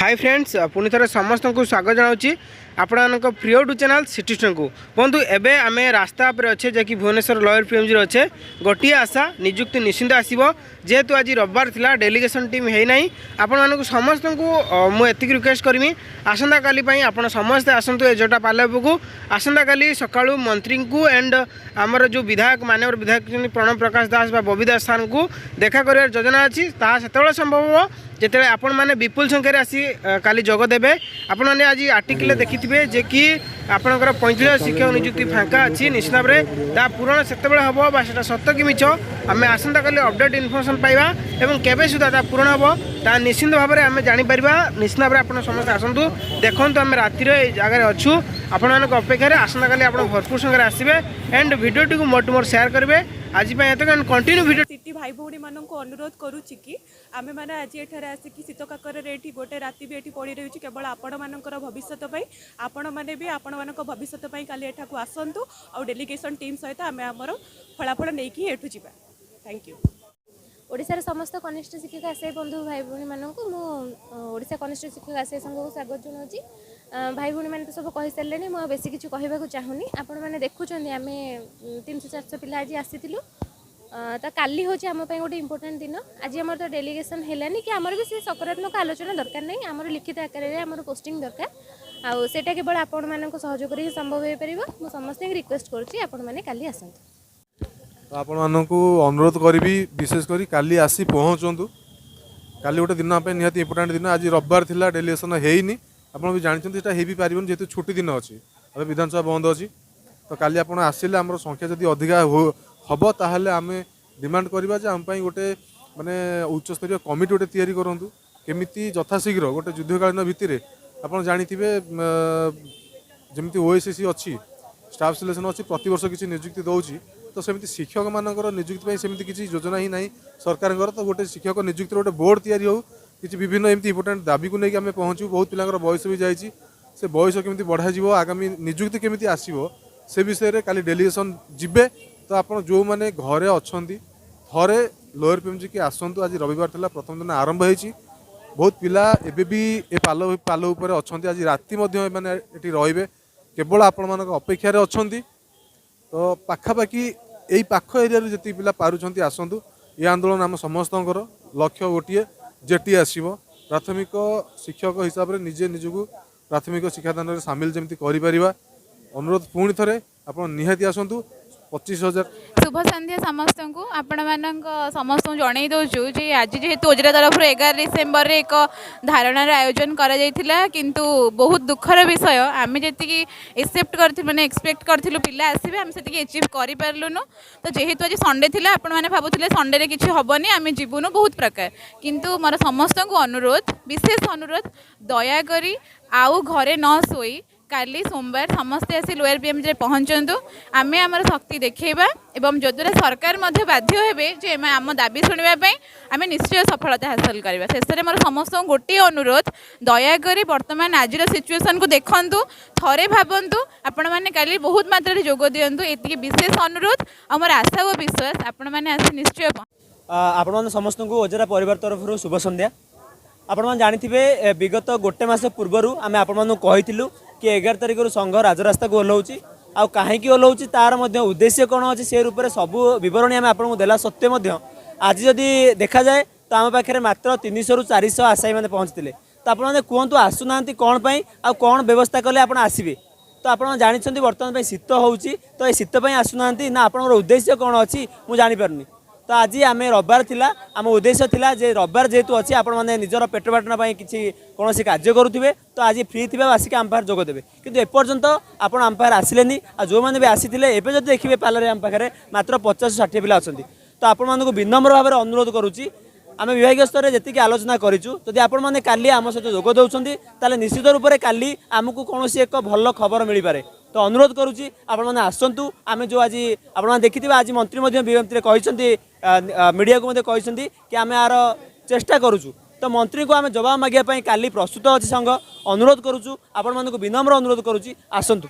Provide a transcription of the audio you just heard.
Hi friends पुणी थे समस्त को स्वागत जनाऊँगी आपण प्रिय यूट्यूब चैनल सिटीस्टन को बंधु एवं आम रास्ता पर अच्छे जैकि भुवनेश्वर लयर पीएमजी अच्छे गोटे आशा निजुक्ति निश्चिंत आसो जेहेतु आज रविवार थिला डेलीगेशन टीम है ना आपण समस्त को मुझे रिक्वेस्ट करमी आसंता काली आपण समस्ते आसतु एजटा पार्लामेंट को आसंता काली सकाळु मंत्री को एंड आमर जो विधायक मानवर विधायक प्रणव प्रकाश दास बबी दास सार को देखा कर योजना अच्छी से संभव हो जिते आपण मैंने विपुल संख्यार आसी काली जोगदेवे आपण मैंने आज आर्टिकल देखी जे कि आपणकर 35 शिक्षक नियुक्ति फाँका अच्छी निश्चित भाव में पूरण से हम से सत कि मिछ आम आसंता काली अपडेट इनफर्मेशन पाइबा एवं केबे सुधा पूरण हम निश्चित भाव में आम जापर निश्चित भाव में आप समस्त आसतु देखो आम रातिर जगह अच्छू आपण अपेक्षार आसंता काली आप भरपूर संख्यार आसबे एंड भिडियो को मोर टू मोर शेयर करेंगे आज कंटिन्यू वीडियो सिटी भाई भौणी मानक अनुरोध करुच्ची कि आमे माने आज एठारे आसिक शीत काकर एठी गोटे राति भी एठी पड़ी रही केवल आपण मानकर भविष्य आपण मैंने भी आपण मानक भविष्य काली एठा को आसतु आ डेलीगेशन टीम सहित आमे आमर फलाफल नहीं कि एठू जीवा थैंक यू। ओडिशार समस्त कनिष्ठ शिक्षक आशय बंधु भाई भौणी मानक ओडिशा कनिष्ठ शिक्षक आशय संघ को स्वागत जनाऊँगी। भाई भौणी मैंने तो सब कही सारे मुझे बेसी किसी कहवाक चाहूनी आपण मैंने देखुं आम 300-400 पिला आज आसीलु तो काली हूँ आम गोटे इम्पोर्टाट दिन आज आम तो डेलीगेशन है कि आमर भी से सकारात्मक आलोचना दरकार नहीं आमर लिखित आकार में आमर पोस्टिंग दरकार आटा केवल आपण मान सहयोग ही संभव हो पार मुझे समस्त रिक्वेस्ट करुँची आपण मैंने काली आसतु तो आपण मानू अनुरोध करी विशेष करी काली आसी पहुँचतु काली गोटे दिन निहाती इम्पोर्टाट दिन आज रविवार थिला डेलीगेशन है आप भी जानते हो भी पार जेहतु छुट्टी दिन अच्छी अभी विधानसभा बंद अच्छी तो काली आप आसिले आम संख्या जब अधिका हम ताहले आम डिमांड करवा आम गोटे माने उच्चस्तरीय कमिटी गोटे तैयारी करूँ केमी यथाशीघ्र गोटे युद्धकालीन भित्तिरे आप जाथे जमी ओएसएससी अच्छी स्टाफ सिलेक्शन अच्छी प्रत वर्ष किसी नियुक्ति दौर तो सेमती शिक्षक मानकर नियुक्ति सेमती किसी योजना ही ना सरकार तो गोटे शिक्षक नियुक्ति गोटे बोर्ड तैयारी हो कि विभिन्न एमती इम्पोर्टाट दाबी को लेकिन आम पहुँचू बहुत पिलांकर बयस भी जाइए से बयस केमी बढ़ाव आगामी नियुक्ति केमी आसो से विषय काली डेलीगेशन जीवे तो आप जो मैंने घरे अच्छा थे लोअर पीएमजी के आसतु आज रविवार था प्रथम दिन आरंभ होती बहुत पिला एबे भी ए पाल उपर अच्छा आज राति मैंने ये रे केवल आपण मान अपेक्षार अच्छा तो पाखापाखि यही पाख एरिया जी पिला पारुंट आसतु ये आंदोलन आम समस्त लक्ष्य गोटे जेटी आसो प्राथमिक शिक्षक हिसाब से निजे निजक प्राथमिक शिक्षादान में सामिल जमी कर अनुरोध पुणी थे आप निहाती आसतु 25,000 शुभ संध्या समस्त को आपण समस्त जन दौचु आज जेहेतु ओजरा तरफ 11 डिसेम्बर एक धारणार आयोजन करा किंतु बहुत दुखर विषय आम जी एक्सेप्ट कर मैंने एक्सपेक्ट करूँ पिला आसबे आम से एचिव करूँ तो जेहेतु आज संडे थिला आपण मैंने भावुले संडे किसी हेनी आम जीवनु बहुत प्रकार किंतु मोर समस्त को अनुरोध विशेष अनुरोध दयाकोरी आउ घरे न सोई काली सोमवार समस्ते आसी लोअर पीएमजी पहुँचतु आम आमर शक्ति देखा एवं जद्वारा सरकार बाध्य हे जे आम दाबी शुणापी आम निश्चय सफलता हासिल करवा शेष में मोर समस्त गोटे अनुरोध दयाकोरी बर्तमान आज सिचुएसन को देखु थे भावतु आपण मैंने काली बहुत मात्रा जोग दिंतु ये विशेष अनुरोध आमर आशा और विश्वास आपण मैंने आसी निश्चय आपण समस्त को ओजरा परिवार तरफ शुभ संध्या आपण जानी विगत गोटे मस पूर्वर आम आपण कही कि 11 तारिख संघ राजरास्ता को ओह्लाऊँगी आउ कहीं ओह्लाऊँगी तार उद्देश्य कौन अच्छी से रूप में सबू बरणी आम आपको देला सत्वे आज जदि देखा जाए तो आम पाखे मात्र 300 ରୁ 400 आशायी मैंने पहुँचते तो आपने कहतु आसुना कौन पाई आ कौन व्यवस्था कले आप आसबे तो आप जानते बर्तमान शीत होची तो ये शीतपाई आसुना ना आप उद्देश्य कौन अच्छी मुझे जानीपारूनी तो आज आम रविवार थिला आम उद्देश्य थिला जे रविवार जेहेतु अच्छी आपण मैंने निजर पेट पाटन किसी कौन कार्य करुवे तो आज फ्री थी आसिक आम पाखे जोगदेवे किंतु एपर्यंत आप आम पाखे आसिले जो मैंने भी आसी एवं जब देखिए पार्लर आम पाखे मात्र 50-60 पिला अच्छा तो आपण विनम्र भाव में अनुरोध करुच्ची आम विभाग स्तर में जी आलोचना करूँ जदि आपण मैंने काली आम सहित जोग दौरान निश्चित रूप से काली आमको कौन एक भल खबर मिल पारे तो अनुरोध करुच्ची आपण मैंने आसतु आम जो आज आप देखिए आज मंत्री कहते मीडिया को कहते कि आम यार चेष्टा करुचु तो मंत्री को आम जवाब मागे काली प्रस्तुत अच्छी संघ अनुरोध करुचु आपण मानक विनम्र अनुरोध करुच्ची आसतु।